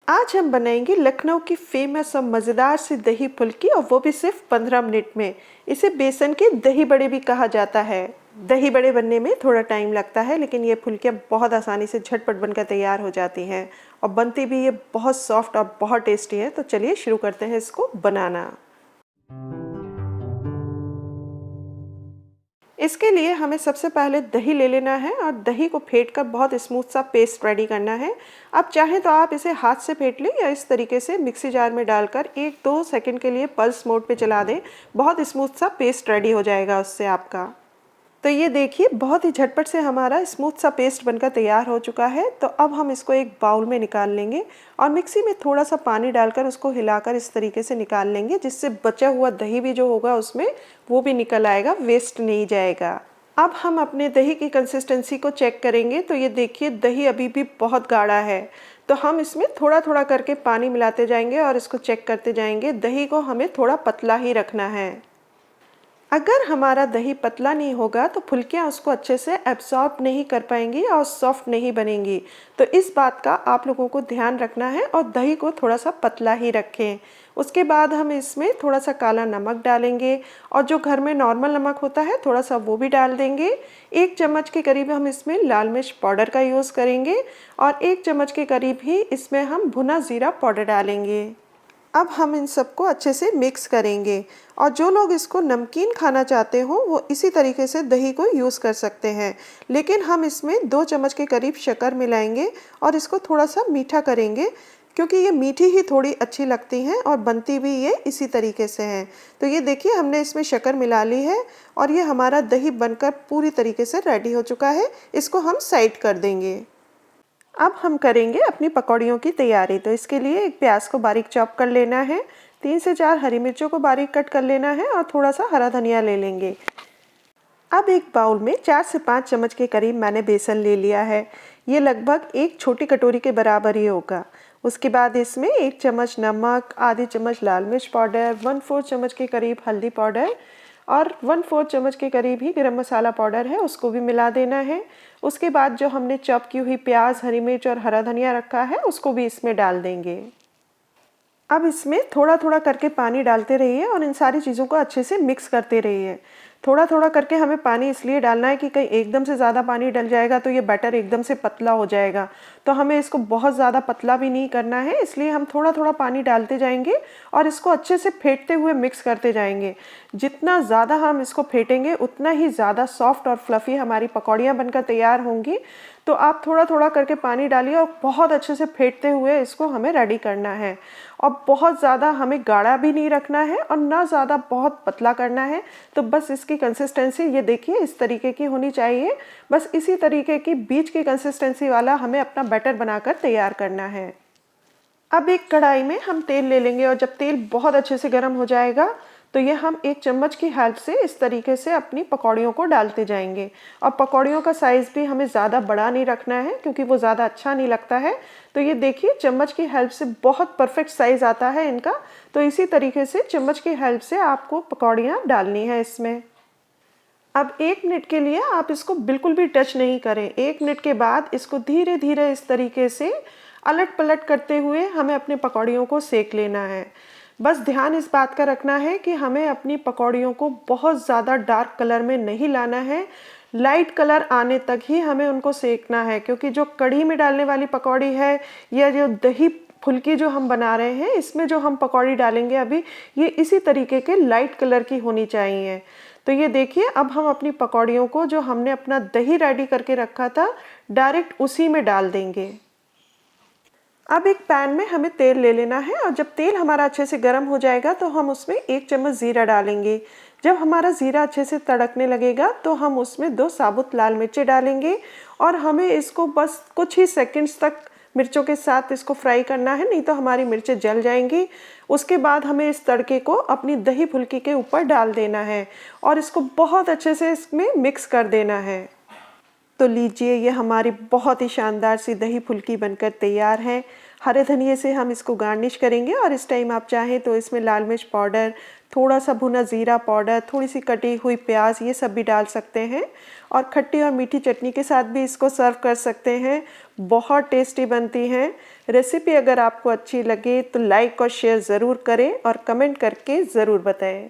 आज हम बनाएंगे लखनऊ की फेमस और मज़ेदार सी दही फुल्की, और वो भी सिर्फ 15 मिनट में। इसे बेसन के दही बड़े भी कहा जाता है। दही बड़े बनने में थोड़ा टाइम लगता है, लेकिन ये फुल्कियाँ बहुत आसानी से झटपट बनकर तैयार हो जाती हैं और बनती भी ये बहुत सॉफ्ट और बहुत टेस्टी है। तो चलिए शुरू करते हैं इसको बनाना। इसके लिए हमें सबसे पहले दही ले लेना है और दही को फेंटकर बहुत स्मूथ सा पेस्ट रेडी करना है। आप चाहें तो आप इसे हाथ से फेंट लें या इस तरीके से मिक्सी जार में डालकर 1-2 सेकंड के लिए पल्स मोड पे चला दें। बहुत स्मूथ सा पेस्ट रेडी हो जाएगा उससे आपका। तो ये देखिए बहुत ही झटपट से हमारा स्मूथ सा पेस्ट बनकर तैयार हो चुका है। तो अब हम इसको एक बाउल में निकाल लेंगे और मिक्सी में थोड़ा सा पानी डालकर उसको हिलाकर इस तरीके से निकाल लेंगे, जिससे बचा हुआ दही भी जो होगा उसमें वो भी निकल आएगा, वेस्ट नहीं जाएगा। अब हम अपने दही की कंसिस्टेंसी को चेक करेंगे। तो ये देखिए दही अभी भी बहुत गाढ़ा है, तो हम इसमें थोड़ा थोड़ा करके पानी मिलाते जाएंगे और इसको चेक करते जाएंगे। दही को हमें थोड़ा पतला ही रखना है। अगर हमारा दही पतला नहीं होगा तो फुल्कियाँ उसको अच्छे से एब्सॉर्ब नहीं कर पाएंगी और सॉफ्ट नहीं बनेंगी। तो इस बात का आप लोगों को ध्यान रखना है और दही को थोड़ा सा पतला ही रखें। उसके बाद हम इसमें थोड़ा सा काला नमक डालेंगे और जो घर में नॉर्मल नमक होता है थोड़ा सा वो भी डाल देंगे। 1 चम्मच के करीब हम इसमें लाल मिर्च पाउडर का यूज़ करेंगे और 1 चम्मच के करीब ही इसमें हम भुना ज़ीरा पाउडर डालेंगे। अब हम इन सबको अच्छे से मिक्स करेंगे और जो लोग इसको नमकीन खाना चाहते हो वो इसी तरीके से दही को यूज़ कर सकते हैं, लेकिन हम इसमें 2 चम्मच के करीब शक्कर मिलाएंगे और इसको थोड़ा सा मीठा करेंगे, क्योंकि ये मीठी ही थोड़ी अच्छी लगती हैं और बनती भी ये इसी तरीके से हैं। तो ये देखिए हमने इसमें शक्कर मिला ली है और ये हमारा दही बनकर पूरी तरीके से रेडी हो चुका है। इसको हम साइड कर देंगे। अब हम करेंगे अपनी पकौड़ियों की तैयारी। तो इसके लिए एक प्याज को बारीक चॉप कर लेना है, 3 से 4 हरी मिर्चों को बारीक कट कर लेना है और थोड़ा सा हरा धनिया ले लेंगे। अब एक बाउल में 4 से 5 चम्मच के करीब मैंने बेसन ले लिया है। ये लगभग एक छोटी कटोरी के बराबर ही होगा। उसके बाद इसमें 1 चम्मच नमक, आधी चम्मच लाल मिर्च पाउडर, 1/4 चम्मच के करीब हल्दी पाउडर और 1/4 चम्मच के करीब ही गरम मसाला पाउडर है, उसको भी मिला देना है। उसके बाद जो हमने चॉप की हुई प्याज, हरी मिर्च और हरा धनिया रखा है उसको भी इसमें डाल देंगे। अब इसमें थोड़ा थोड़ा करके पानी डालते रहिए और इन सारी चीज़ों को अच्छे से मिक्स करते रहिए। थोड़ा थोड़ा करके हमें पानी इसलिए डालना है कि कहीं एकदम से ज़्यादा पानी डल जाएगा तो ये बैटर एकदम से पतला हो जाएगा। तो हमें इसको बहुत ज़्यादा पतला भी नहीं करना है, इसलिए हम थोड़ा थोड़ा पानी डालते जाएंगे और इसको अच्छे से फेंटते हुए मिक्स करते जाएंगे। जितना ज़्यादा हम इसको फेंटेंगे उतना ही ज़्यादा सॉफ्ट और फ्लफ़ी हमारी पकौड़ियाँ बनकर तैयार होंगी। तो आप थोड़ा थोड़ा करके पानी डालिए और बहुत अच्छे से फेंटते हुए इसको हमें रेडी करना है। और बहुत ज़्यादा हमें गाढ़ा भी नहीं रखना है और ना ज़्यादा बहुत पतला करना है। तो बस इसकी कंसिस्टेंसी ये देखिए इस तरीके की होनी चाहिए। बस इसी तरीके की बीच की कंसिस्टेंसी वाला हमें अपना बैटर बनाकर तैयार करना है। अब एक कढ़ाई में हम तेल ले लेंगे और जब तेल बहुत अच्छे से गर्म हो जाएगा तो ये हम 1 चम्मच की हेल्प से इस तरीके से अपनी पकौड़ियों को डालते जाएंगे। और पकौड़ियों का साइज़ भी हमें ज़्यादा बड़ा नहीं रखना है, क्योंकि वो ज़्यादा अच्छा नहीं लगता है। तो ये देखिए चम्मच की हेल्प से बहुत परफेक्ट साइज़ आता है इनका। तो इसी तरीके से चम्मच की हेल्प से आपको पकौड़ियाँ डालनी है इसमें। अब 1 मिनट के लिए आप इसको बिल्कुल भी टच नहीं करें। 1 मिनट के बाद इसको धीरे धीरे इस तरीके से अलट पलट करते हुए हमें अपने पकौड़ियों को सेक लेना है। बस ध्यान इस बात का रखना है कि हमें अपनी पकौड़ियों को बहुत ज़्यादा डार्क कलर में नहीं लाना है, लाइट कलर आने तक ही हमें उनको सेकना है। क्योंकि जो कढ़ी में डालने वाली पकौड़ी है या जो दही फुल्की जो हम बना रहे हैं, इसमें जो हम पकौड़ी डालेंगे अभी, ये इसी तरीके के लाइट कलर की होनी चाहिए। तो ये देखिए अब हम अपनी पकौड़ियों को जो हमने अपना दही रेडी करके रखा था डायरेक्ट उसी में डाल देंगे। अब एक पैन में हमें तेल ले लेना है और जब तेल हमारा अच्छे से गर्म हो जाएगा तो हम उसमें 1 चम्मच ज़ीरा डालेंगे। जब हमारा ज़ीरा अच्छे से तड़कने लगेगा तो हम उसमें 2 साबुत लाल मिर्चें डालेंगे और हमें इसको बस कुछ ही सेकंड्स तक मिर्चों के साथ इसको फ्राई करना है, नहीं तो हमारी मिर्चें जल जाएंगी। उसके बाद हमें इस तड़के को अपनी दही फुल्की के ऊपर डाल देना है और इसको बहुत अच्छे से इसमें मिक्स कर देना है। तो लीजिए ये हमारी बहुत ही शानदार सी दही फुल्की बनकर तैयार है। हरे धनिए से हम इसको गार्निश करेंगे और इस टाइम आप चाहें तो इसमें लाल मिर्च पाउडर, थोड़ा सा भुना ज़ीरा पाउडर, थोड़ी सी कटी हुई प्याज, ये सब भी डाल सकते हैं और खट्टी और मीठी चटनी के साथ भी इसको सर्व कर सकते हैं। बहुत टेस्टी बनती हैं। रेसिपी अगर आपको अच्छी लगे तो लाइक और शेयर ज़रूर करें और कमेंट करके ज़रूर बताएं।